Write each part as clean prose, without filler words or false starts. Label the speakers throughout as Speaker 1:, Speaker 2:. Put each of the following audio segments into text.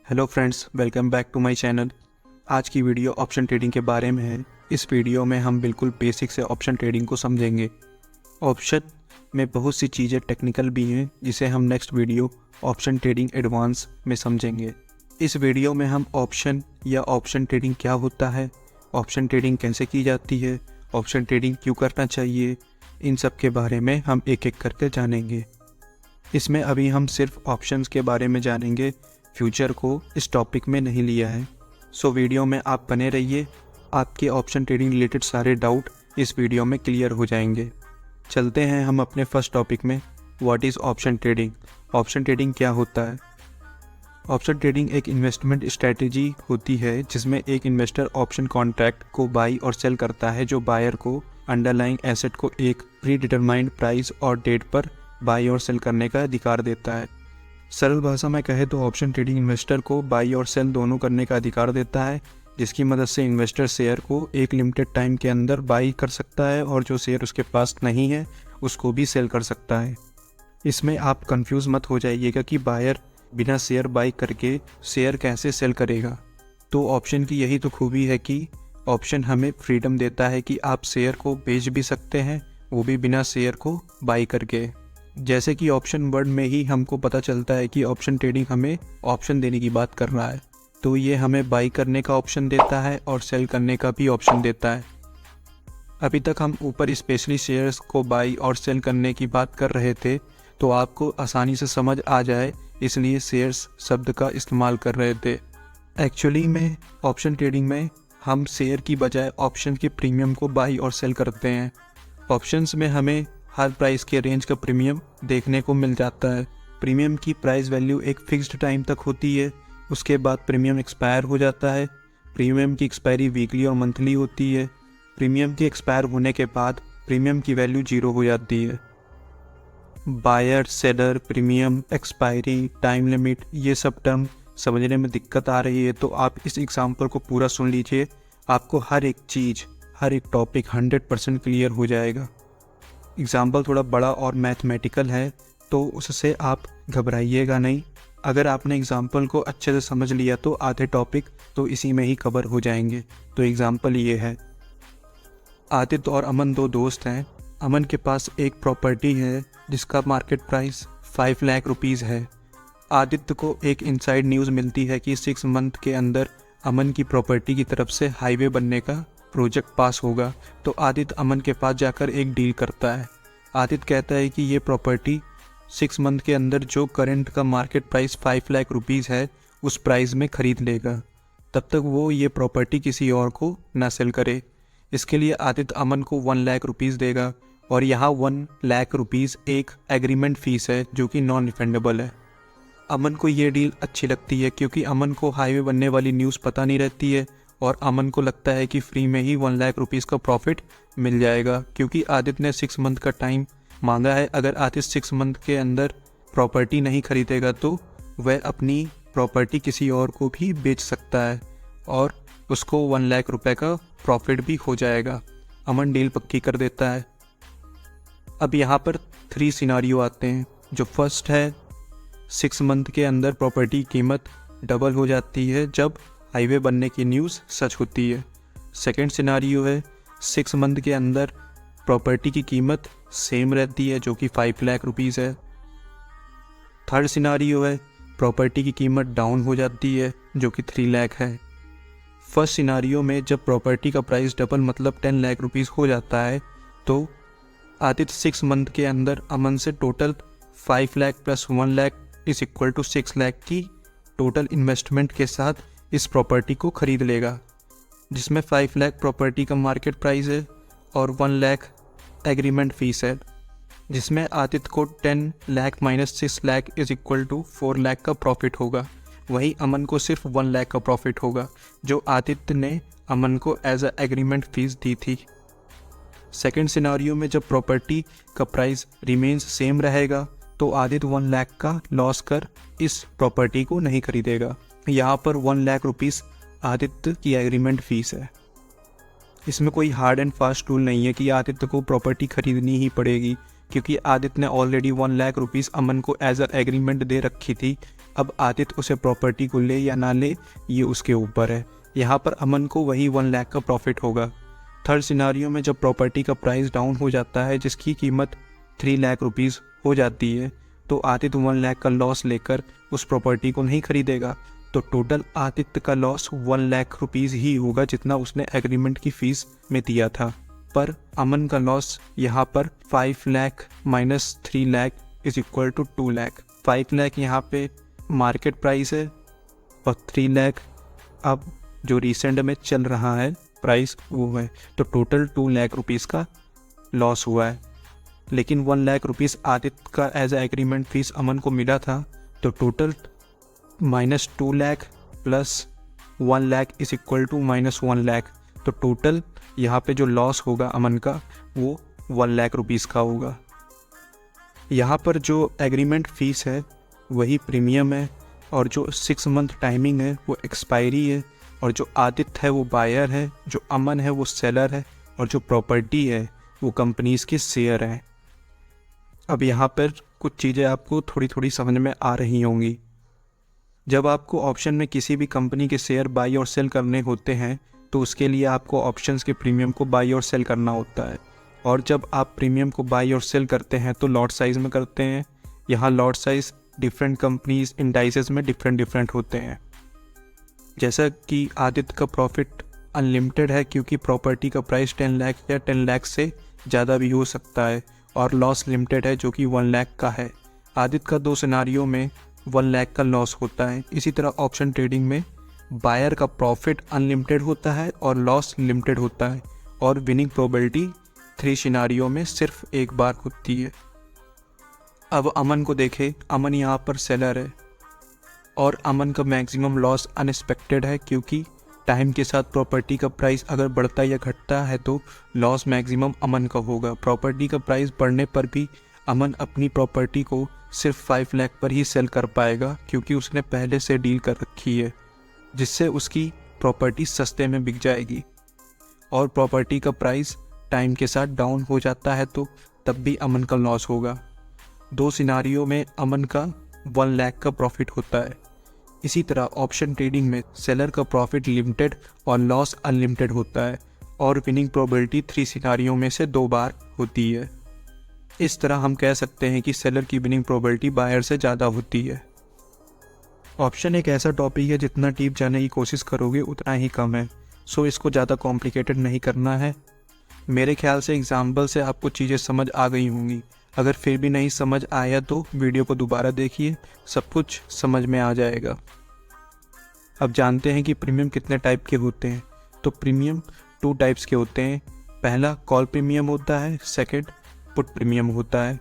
Speaker 1: Hello friends, welcome back to my channel. आज की video option trading के बारे में है। इस वीडियो में हम बिल्कुल बेसिक से ऑप्शन ट्रेडिंग को समझेंगे। ऑप्शन में बहुत सी चीज़ें टेक्निकल भी हैं जिसे हम next video option trading advance में समझेंगे। इस वीडियो में हम ऑप्शन या ऑप्शन ट्रेडिंग क्या होता है, ऑप्शन ट्रेडिंग कैसे की जाती है, ऑप्शन ट्रेडिंग क्यों करना चाहिए, इन सब के बारे में हम एक एक करके जानेंगे। इसमें अभी हम सिर्फ ऑप्शंस के बारे में जानेंगे, फ्यूचर को इस टॉपिक में नहीं लिया है। सो वीडियो में आप बने रहिए, आपके ऑप्शन ट्रेडिंग रिलेटेड सारे डाउट इस वीडियो में क्लियर हो जाएंगे। चलते हैं हम अपने फर्स्ट टॉपिक में, what is option trading. Option trading क्या होता है? ऑप्शन ट्रेडिंग एक इन्वेस्टमेंट स्ट्रेटजी होती है जिसमें एक इन्वेस्टर ऑप्शन कॉन्ट्रैक्ट को बाई और सेल करता है, जो बायर को अंडरलाइंग एसेट को एक प्री डिटरमाइंड प्राइस और डेट पर बाई और सेल करने का अधिकार देता है। सरल भाषा में कहे तो ऑप्शन ट्रेडिंग इन्वेस्टर को बाई और सेल दोनों करने का अधिकार देता है, जिसकी मदद से इन्वेस्टर शेयर को एक लिमिटेड टाइम के अंदर बाई कर सकता है और जो शेयर उसके पास नहीं है उसको भी सेल कर सकता है। इसमें आप कंफ्यूज मत हो जाइएगा कि बायर बिना शेयर बाई करके शेयर कैसे सेल करेगा। तो ऑप्शन की यही तो खूबी है कि ऑप्शन हमें फ्रीडम देता है कि आप शेयर को बेच भी सकते हैं, वो भी बिना शेयर को बाई करके। जैसे कि ऑप्शन वर्ड में ही हमको पता चलता है कि ऑप्शन ट्रेडिंग हमें ऑप्शन देने की बात कर रहा है, तो ये हमें बाई करने का ऑप्शन देता है और सेल करने का भी ऑप्शन देता है। अभी तक हम ऊपर स्पेशली शेयर्स को बाई और सेल करने की बात कर रहे थे, तो आपको आसानी से समझ आ जाए इसलिए शेयर्स शब्द का इस्तेमाल कर रहे थे। एक्चुअली में ऑप्शन ट्रेडिंग में हम शेयर की बजाय ऑप्शन के प्रीमियम को बाई और सेल करते हैं। ऑप्शंस में हमें हर प्राइस के रेंज का प्रीमियम देखने को मिल जाता है। प्रीमियम की प्राइस वैल्यू एक फिक्स्ड टाइम तक होती है, उसके बाद प्रीमियम एक्सपायर हो जाता है। प्रीमियम की एक्सपायरी वीकली और मंथली होती है। प्रीमियम के एक्सपायर होने के बाद प्रीमियम की वैल्यू 0 हो जाती है। Buyer, seller, premium, expiry, time limit, ये सब टर्म समझने में दिक्कत आ रही है तो आप इस एग्जाम्पल को पूरा सुन लीजिए, आपको हर एक चीज़, हर एक टॉपिक 100% क्लियर हो जाएगा। एग्ज़ाम्पल थोड़ा बड़ा और मैथमेटिकल है तो उससे आप घबराइएगा नहीं। अगर आपने एग्ज़ाम्पल को अच्छे से समझ लिया तो आधे टॉपिक तो इसी में ही कवर हो जाएंगे। तो एग्ज़ाम्पल ये है, आदित्य और अमन दो दोस्त हैं। अमन के पास एक प्रॉपर्टी है जिसका मार्केट प्राइस 5 लाख रुपीज़ है। आदित्य को एक इनसाइड न्यूज़ मिलती है कि 6 मंथ के अंदर अमन की प्रॉपर्टी की तरफ से हाईवे बनने का प्रोजेक्ट पास होगा। तो आदित्य अमन के पास जाकर एक डील करता है। आदित्य कहता है कि ये प्रॉपर्टी 6 मंथ के अंदर जो करंट का मार्केट प्राइस 5 लाख रुपीज़ है उस प्राइस में ख़रीद लेगा। तब तक वो ये प्रॉपर्टी किसी और को ना सेल करे। इसके लिए आदित्य अमन को 1 लाख रुपीज़ देगा और यहाँ 1 लाख रुपीज़ एक एग्रीमेंट फ़ीस है जो कि नॉन रिफंडेबल है। अमन को ये डील अच्छी लगती है क्योंकि अमन को हाईवे बनने वाली न्यूज़ पता नहीं रहती है और अमन को लगता है कि फ्री में ही 1 लाख रुपीज़ का प्रॉफिट मिल जाएगा, क्योंकि आदित्य ने 6 मंथ का टाइम मांगा है। अगर आदित्य 6 मंथ के अंदर प्रॉपर्टी नहीं खरीदेगा तो वह अपनी प्रॉपर्टी किसी और को भी बेच सकता है और उसको 1 लाख रुपए का प्रॉफिट भी हो जाएगा। अमन डील पक्की कर देता है। अब यहाँ पर 3 सिनारियो आते हैं। जो फर्स्ट है, 6 मंथ के अंदर प्रॉपर्टी की कीमत डबल हो जाती है जब हाईवे बनने की न्यूज़ सच होती है। सेकंड सिनारियो है, 6 मंथ के अंदर प्रॉपर्टी की कीमत सेम रहती है जो कि 5 लाख रुपीज़ है। थर्ड सिनारियो है, प्रॉपर्टी की कीमत डाउन हो जाती है जो कि 3 लाख है। फर्स्ट सिनारियो में जब प्रॉपर्टी का प्राइस डबल मतलब 10 लाख रुपीज़ हो जाता है तो आदित्य 6 मंथ के अंदर अमन से total 5 lakh plus 1 lakh is equal to 6 lakh की टोटल इन्वेस्टमेंट के साथ इस प्रॉपर्टी को खरीद लेगा, जिसमें 5 लाख प्रॉपर्टी का मार्केट प्राइस है और 1 लाख एग्रीमेंट फीस है, जिसमें आदित्य को 10 lakh minus 6 lakh is equal to 4 lakh का प्रॉफिट होगा। वहीं अमन को सिर्फ 1 लाख का प्रॉफिट होगा जो आदित्य ने अमन को एज अ एग्रीमेंट फीस दी थी। सेकेंड सिनारियो में जब प्रॉपर्टी का प्राइस रिमेन्स सेम रहेगा तो आदित्य 1 लाख का लॉस कर इस प्रॉपर्टी को नहीं खरीदेगा। यहाँ पर 1 लाख रुपीज़ आदित्य की एग्रीमेंट फीस है। इसमें कोई हार्ड एंड फास्ट रूल नहीं है कि आदित्य को प्रॉपर्टी खरीदनी ही पड़ेगी, क्योंकि आदित्य ने ऑलरेडी 1 लाख रुपीज़ अमन को एज अ एग्रीमेंट दे रखी थी अब आदित्य उसे प्रॉपर्टी को ले या ना ले ये उसके ऊपर है। यहाँ पर अमन को वही 1 लाख का प्रॉफिट होगा। थर्ड सिनारियो में जब प्रॉपर्टी का प्राइस डाउन हो जाता है जिसकी कीमत 3 लाख रुपीज़ हो जाती है तो आदित्य 1 लाख का लॉस लेकर उस प्रॉपर्टी को नहीं खरीदेगा। तो टोटल आदित्य का लॉस 1 लाख रुपीज़ ही होगा जितना उसने एग्रीमेंट की फीस में दिया था। पर अमन का लॉस यहाँ पर 5 lakh minus 3 lakh is equal to 2 lakh. 5 lakh यहाँ पे मार्केट प्राइस है और 3 लाख अब जो रिसेंट में चल रहा है प्राइस वो है। तो टोटल 2 लाख रुपीज़ का लॉस हुआ है। लेकिन 1 लाख रुपीज़ आदित्य का as a agreement fees Aman को मिला था। तो total minus 2 lakh plus 1 lakh is equal to minus 1 lakh. तो टोटल यहाँ पे जो लॉस होगा अमन का वो 1 लाख रुपीज़ का होगा। यहाँ पर जो एग्रीमेंट फ़ीस है वही प्रीमियम है और जो 6 मंथ टाइमिंग है वो एक्सपायरी है और जो आदित्य है वो बायर है, जो अमन है वो सेलर है और जो प्रॉपर्टी है वो कंपनीज़ के शेयर हैं। अब यहाँ पर कुछ चीज़ें आपको थोड़ी थोड़ी समझ में आ रही होंगी। जब आपको ऑप्शन में किसी भी कंपनी के शेयर बाई और सेल करने होते हैं तो उसके लिए आपको ऑप्शंस के प्रीमियम को बाई और सेल करना होता है। और जब आप प्रीमियम को बाई और सेल करते हैं तो लॉट साइज़ में करते हैं। यहाँ lot size different companies indices में डिफरेंट होते हैं। जैसा कि आदित्य का प्रॉफिट अनलिमिटेड है क्योंकि प्रॉपर्टी का प्राइस 10 लाख या 10 लाख से ज़्यादा भी हो सकता है और लॉस लिमिटेड है जो कि 1 लाख का है। आदित्य का 2 सिनारियों में 1 लाख का लॉस होता है। इसी तरह ऑप्शन ट्रेडिंग में बायर का प्रॉफिट अनलिमिटेड होता है और लॉस लिमिटेड होता है और विनिंग प्रोबेबिलिटी 3 सिनारियों में सिर्फ एक बार होती है। अब अमन को देखें, अमन यहाँ पर सेलर है और अमन का मैक्सिमम लॉस अनएक्सपेक्टेड है क्योंकि टाइम के साथ प्रॉपर्टी का प्राइस अगर बढ़ता या घटता है तो लॉस मैक्सिमम अमन का होगा। प्रॉपर्टी का प्राइस बढ़ने पर भी अमन अपनी प्रॉपर्टी को सिर्फ 5 लाख पर ही सेल कर पाएगा क्योंकि उसने पहले से डील कर रखी है जिससे उसकी प्रॉपर्टी सस्ते में बिक जाएगी। और प्रॉपर्टी का प्राइस टाइम के साथ डाउन हो जाता है तो तब भी अमन का लॉस होगा। 2 सिनारियों में अमन का 1 लाख का प्रॉफिट होता है। इसी तरह ऑप्शन ट्रेडिंग में सेलर का प्रॉफिट लिमिटेड और लॉस अनलिमिटेड होता है और विनिंग प्रोबेबिलिटी 3 सिनारियों में से 2 बार होती है। इस तरह हम कह सकते हैं कि सेलर की विनिंग प्रोबेबिलिटी बायर से ज़्यादा होती है। ऑप्शन एक ऐसा टॉपिक है जितना डीप जाने की कोशिश करोगे उतना ही कम है, सो इसको ज़्यादा कॉम्प्लिकेटेड नहीं करना है। मेरे ख्याल से एग्जाम्पल से आपको चीज़ें समझ आ गई होंगी। अगर फिर भी नहीं समझ आया तो वीडियो को दोबारा देखिए, सब कुछ समझ में आ जाएगा। अब जानते हैं कि प्रीमियम कितने टाइप के होते हैं। तो प्रीमियम 2 टाइप्स के होते हैं। पहला कॉल प्रीमियम होता है, सेकंड पुट प्रीमियम होता है।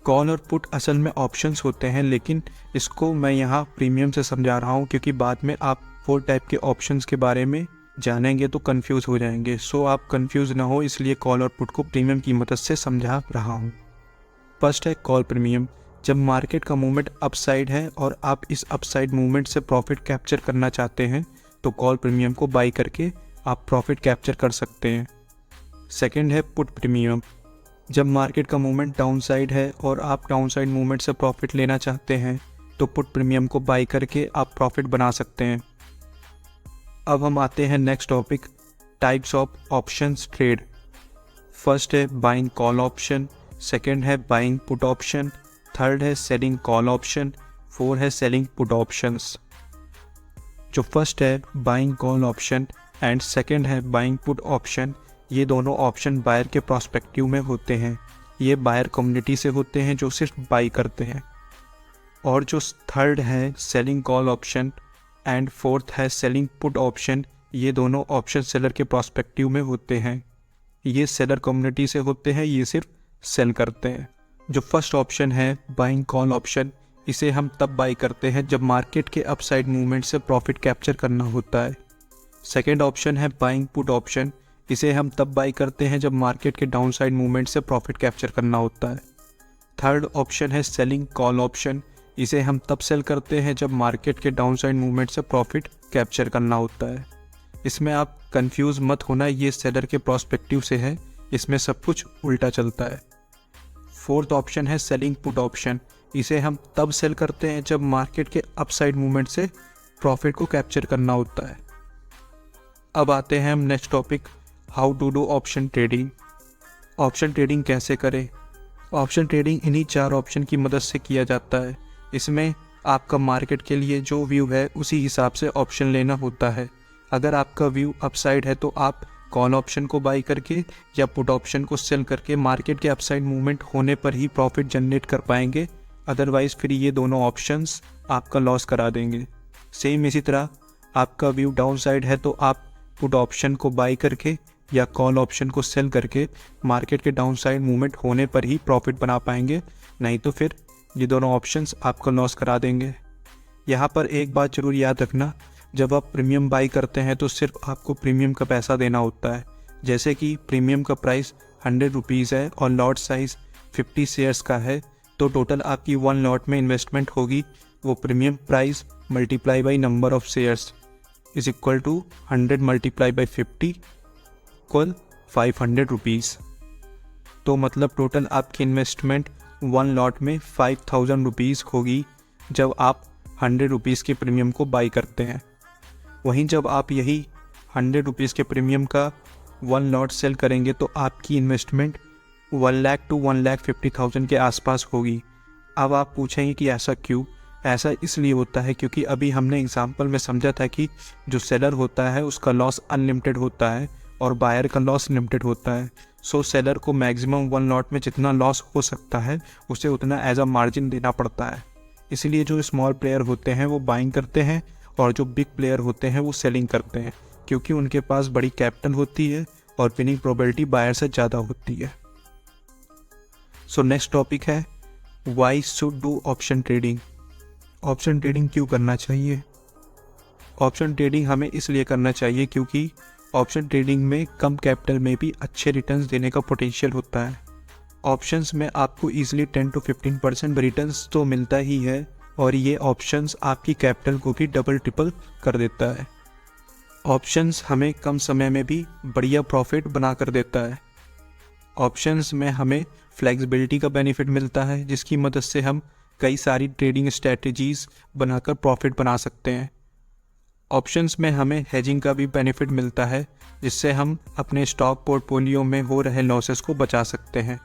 Speaker 1: कॉल और पुट असल में ऑप्शंस होते हैं लेकिन इसको मैं यहाँ प्रीमियम से समझा रहा हूँ क्योंकि बाद में आप 4 टाइप के ऑप्शंस के बारे में जानेंगे तो कंफ्यूज हो जाएंगे। सो आप कंफ्यूज ना हो इसलिए कॉल और पुट को प्रीमियम की मदद से समझा रहा हूँ। फर्स्ट है कॉल प्रीमियम। जब मार्केट का मूवमेंट अपसाइड है और आप इस अपसाइड मूवमेंट से प्रॉफिट कैप्चर करना चाहते हैं तो कॉल प्रीमियम को बाई करके आप प्रॉफिट कैप्चर कर सकते हैं। सेकंड है पुट प्रीमियम। जब मार्केट का मूवमेंट डाउन साइड है और आप डाउन साइड मूवमेंट से प्रॉफिट लेना चाहते हैं तो पुट प्रीमियम को बाई करके आप प्रॉफिट बना सकते हैं। अब हम आते हैं next topic, types of options trade. First है बाइंग कॉल ऑप्शन, सेकंड है बाइंग पुट ऑप्शन, थर्ड है सेलिंग कॉल ऑप्शन, 4 है सेलिंग पुट ऑप्शंस। जो फर्स्ट है buying call option and second है बाइंग पुट ऑप्शन, ये दोनों ऑप्शन बायर के प्रोस्पेक्टिव में होते हैं। ये बायर कम्युनिटी से होते हैं जो सिर्फ बाई करते हैं। और जो थर्ड है selling call option and fourth है सेलिंग पुट ऑप्शन, ये दोनों ऑप्शन सेलर के प्रोस्पेक्टिव में होते हैं। ये सेलर कम्युनिटी से होते हैं, ये सिर्फ सेल करते हैं। जो फर्स्ट ऑप्शन है बाइंग कॉल ऑप्शन, इसे हम तब बाई करते हैं जब मार्केट के अपसाइड मूवमेंट से प्रॉफिट कैप्चर करना होता है। सेकेंड ऑप्शन है बाइंग पुट ऑप्शन, इसे हम तब बाई करते हैं जब मार्केट के डाउन साइड मूवमेंट से प्रॉफिट कैप्चर करना होता है। थर्ड ऑप्शन है सेलिंग कॉल ऑप्शन, इसे हम तब सेल करते हैं जब मार्केट के डाउन साइड मूवमेंट से प्रॉफिट कैप्चर करना होता है। इसमें आप कंफ्यूज मत होना, ये सेलर के प्रोस्पेक्टिव से है, इसमें सब कुछ उल्टा चलता है। फोर्थ ऑप्शन है सेलिंग पुट ऑप्शन, इसे हम तब सेल करते हैं जब मार्केट के अपसाइड मूवमेंट से प्रॉफिट को कैप्चर करना होता है। अब आते हैं हम next topic, how to do option trading. Option trading कैसे करें? ऑप्शन ट्रेडिंग इन्हीं 4 ऑप्शन की मदद से किया जाता है। इसमें आपका मार्केट के लिए जो व्यू है उसी हिसाब से ऑप्शन लेना होता है। अगर आपका व्यू अपसाइड है तो आप कॉल ऑप्शन को बाई करके या पुट ऑप्शन को सेल करके मार्केट के अपसाइड मूवमेंट होने पर ही प्रॉफिट जनरेट कर पाएंगे, अदरवाइज फिर ये दोनों ऑप्शंस आपका लॉस करा देंगे। सेम इसी तरह आपका व्यू डाउन साइड है तो आप पुट ऑप्शन को बाई करके या कॉल ऑप्शन को सेल करके मार्केट के डाउन साइड मूवमेंट होने पर ही प्रॉफिट बना पाएंगे, नहीं तो फिर ये दोनों ऑप्शंस आपको लॉस करा देंगे। यहाँ पर एक बात जरूर याद रखना, जब आप प्रीमियम बाई करते हैं तो सिर्फ आपको प्रीमियम का पैसा देना होता है। जैसे कि प्रीमियम का प्राइस 100 रुपीज़ है और लॉट साइज़ 50 शेयर्स का है, तो टोटल आपकी 1 लॉट में इन्वेस्टमेंट होगी वो premium price multiply by number of shares is equal to 100 multiply by 50 equal 500 rupees. तो मतलब टोटल आपकी इन्वेस्टमेंट 1 लॉट में 5000 रुपीज़ होगी जब आप 100 रुपीज़ के प्रीमियम को बाई करते हैं। वहीं जब आप यही 100 रुपीज़ के प्रीमियम का 1 लॉट सेल करेंगे तो आपकी इन्वेस्टमेंट 1 लाख टू 1,50,000 के आसपास होगी। अब आप पूछेंगे कि ऐसा क्यों? ऐसा इसलिए होता है क्योंकि अभी हमने एग्जांपल में समझा था कि जो सेलर होता है उसका लॉस अनलिमिटेड होता है और बायर का लॉस लिमिटेड होता है। सो सेलर को मैक्सिमम 1 लॉट में जितना लॉस हो सकता है उसे उतना एज अ मार्जिन देना पड़ता है। इसलिए जो स्मॉल प्लेयर होते हैं वो बाइंग करते हैं और जो बिग प्लेयर होते हैं वो सेलिंग करते हैं, क्योंकि उनके पास बड़ी कैपिटल होती है और विनिंग प्रोबेबिलिटी बायर से ज़्यादा होती है। सो नेक्स्ट टॉपिक है, why should do option trading. Option trading क्यों करना चाहिए? ऑप्शन ट्रेडिंग हमें इसलिए करना चाहिए क्योंकि ऑप्शन ट्रेडिंग में कम कैपिटल में भी अच्छे रिटर्न्स देने का पोटेंशियल होता है। ऑप्शंस में आपको ईजिली 10 to 15% रिटर्न्स तो मिलता ही है और ये ऑप्शंस आपकी कैपिटल को भी डबल ट्रिपल कर देता है। ऑप्शंस हमें कम समय में भी बढ़िया प्रॉफिट बना कर देता है। ऑप्शंस में हमें फ्लेक्सिबिलिटी का बेनिफिट मिलता है जिसकी मदद से हम कई सारी ट्रेडिंग स्ट्रेटजीज बनाकर प्रॉफिट बना सकते हैं। ऑप्शंस में हमें हेजिंग का भी बेनिफिट मिलता है जिससे हम अपने स्टॉक पोर्टफोलियो में हो रहे लॉसेस को बचा सकते हैं।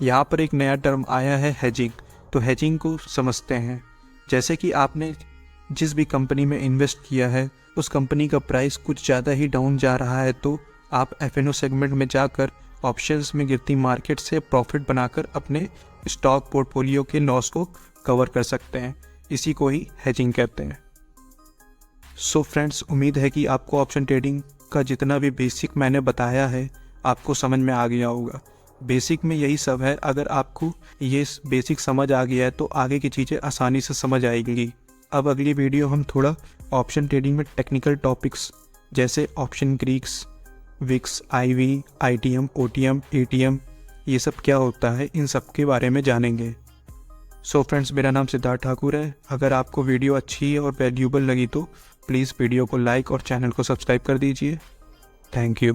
Speaker 1: यहाँ पर एक नया टर्म आया है हेजिंग, तो हेजिंग को समझते हैं। जैसे कि आपने जिस भी कंपनी में इन्वेस्ट किया है उस कंपनी का प्राइस कुछ ज़्यादा ही डाउन जा रहा है तो आप F&O सेगमेंट में जाकर ऑप्शंस में गिरती मार्केट से प्रॉफिट बनाकर अपने स्टॉक पोर्टफोलियो के लॉस को कवर कर सकते हैं। इसी को ही हेजिंग कहते हैं। सो फ्रेंड्स, उम्मीद है कि आपको ऑप्शन ट्रेडिंग का जितना भी बेसिक मैंने बताया है आपको समझ में आ गया होगा। बेसिक में यही सब है। अगर आपको ये बेसिक समझ आ गया है तो आगे की चीज़ें आसानी से समझ आएंगी। अब अगली वीडियो हम थोड़ा ऑप्शन ट्रेडिंग में टेक्निकल टॉपिक्स जैसे option Greeks, VIX, IV, ITM, OTM, ATM ये सब क्या होता है इन सब के बारे में जानेंगे। सो फ्रेंड्स, मेरा नाम सिद्धार्थ ठाकुर है। अगर आपको वीडियो अच्छी और वैल्यूएबल लगी तो प्लीज़ वीडियो को लाइक और चैनल को सब्सक्राइब कर दीजिए। Thank you.